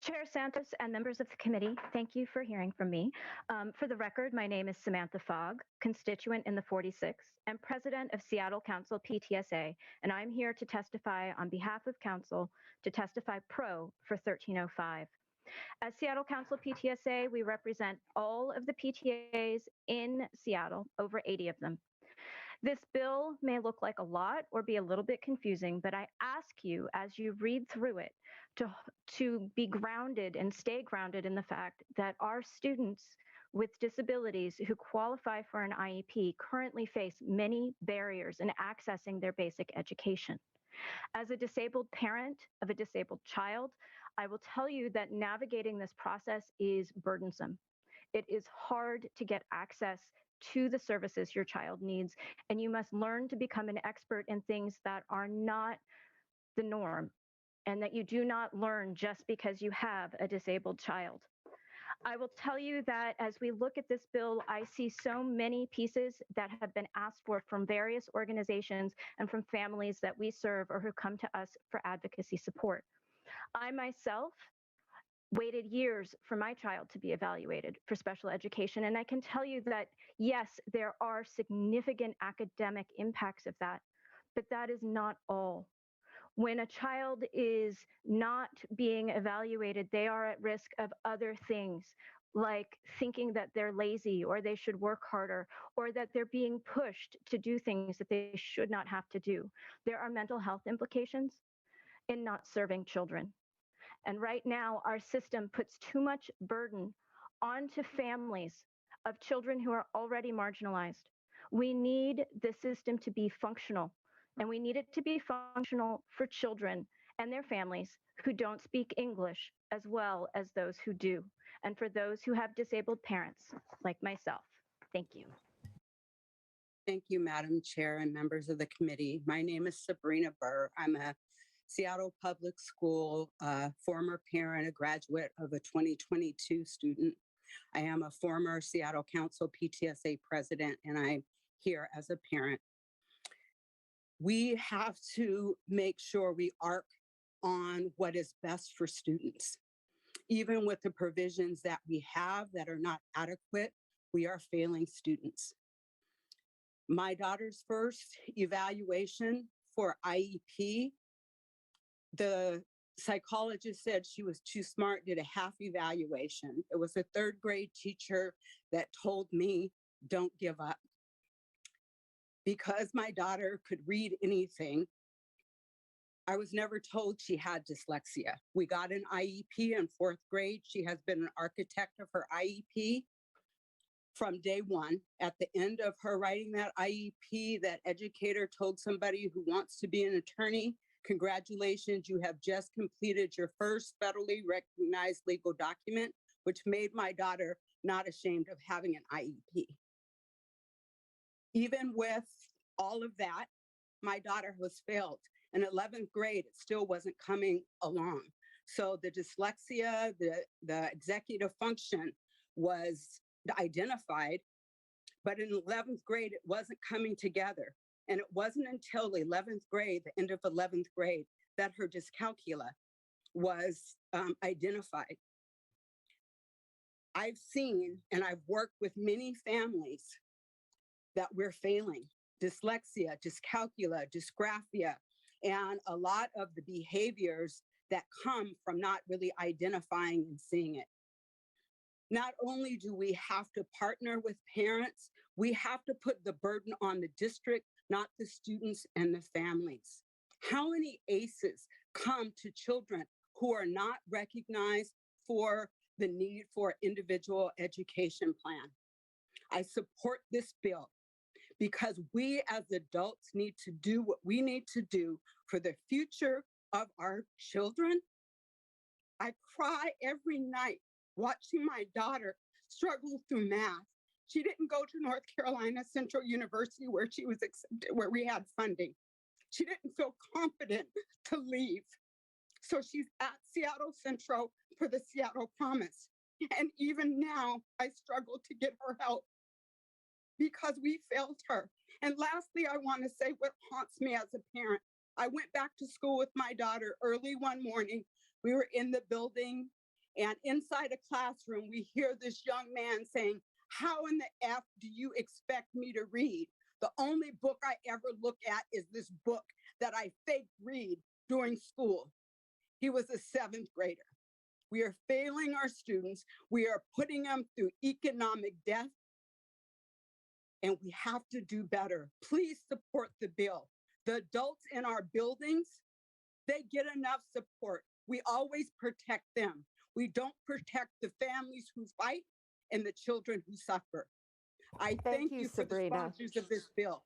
Chair Santos and members of the committee, thank you for hearing from me. For the record, my name is Samantha Fogg, constituent in the 46th and president of Seattle Council PTSA, and I'm here to testify on behalf of Council to testify pro for 1305. As Seattle Council PTSA, we represent all of the PTAs in Seattle, over 80 of them. This bill may look like a lot or be a little bit confusing, but I ask you as you read through it to be grounded and stay grounded in the fact that our students with disabilities who qualify for an IEP currently face many barriers in accessing their basic education. As a disabled parent of a disabled child, I will tell you that navigating this process is burdensome. It is hard to get access to the services your child needs, and you must learn to become an expert in things that are not the norm and that you do not learn just because you have a disabled child. I will tell you that as we look at this bill, I see so many pieces that have been asked for from various organizations and from families that we serve or who come to us for advocacy support. I myself waited years for my child to be evaluated for special education. And I can tell you that, yes, there are significant academic impacts of that, but that is not all. When a child is not being evaluated, they are at risk of other things, like thinking that they're lazy or they should work harder or that they're being pushed to do things that they should not have to do. There are mental health implications in not serving children. And right now, our system puts too much burden onto families of children who are already marginalized. We need the system to be functional, and we need it to be functional for children and their families who don't speak English as well as those who do, and for those who have disabled parents like myself. Thank you. Thank you, Madam Chair and members of the committee. My name is Sabrina Burr. I'm a Seattle Public School former parent, a graduate of a 2022 student. I am a former Seattle Council PTSA president, and I'm here as a parent. We have to make sure we arc on what is best for students. Even with the provisions that we have that are not adequate, we are failing students. My daughter's first evaluation for IEP, the psychologist said she was too smart, did a half evaluation. It was a third grade teacher that told me, don't give up. Because my daughter could read anything, I was never told she had dyslexia. We got an IEP in fourth grade. She has been an architect of her IEP from day one. At the end of her writing that IEP, that educator told somebody who wants to be an attorney, congratulations, you have just completed your first federally recognized legal document, which made my daughter not ashamed of having an IEP. Even with all of that, my daughter was failed. In 11th grade, it still wasn't coming along. So the dyslexia, the executive function was identified, but in 11th grade, it wasn't coming together. And it wasn't until 11th grade, the end of 11th grade, that her dyscalculia was identified. I've seen and I've worked with many families that we're failing. Dyslexia, dyscalculia, dysgraphia, and a lot of the behaviors that come from not really identifying and seeing it. Not only do we have to partner with parents, we have to put the burden on the district, not the students and the families. How many ACEs come to children who are not recognized for the need for individual education plan? I support this bill because we as adults need to do what we need to do for the future of our children. I cry every night watching my daughter struggle through math. She didn't go to North Carolina Central University where she was accepted, where we had funding. She didn't feel confident to leave. So she's at Seattle Central for the Seattle Promise. And even now, I struggle to get her help because we failed her. And lastly, I want to say what haunts me as a parent. I went back to school with my daughter early one morning. We were in the building And inside a classroom, we hear this young man saying, "How in the F do you expect me to read? The only book I ever look at is this book that I fake read during school." He was a seventh grader. We are failing our students. We are putting them through economic death, and we have to do better. Please support the bill. The adults in our buildings, they get enough support. We always protect them. We don't protect the families who fight and the children who suffer. I thank you for the Sabrina. sponsors of this bill.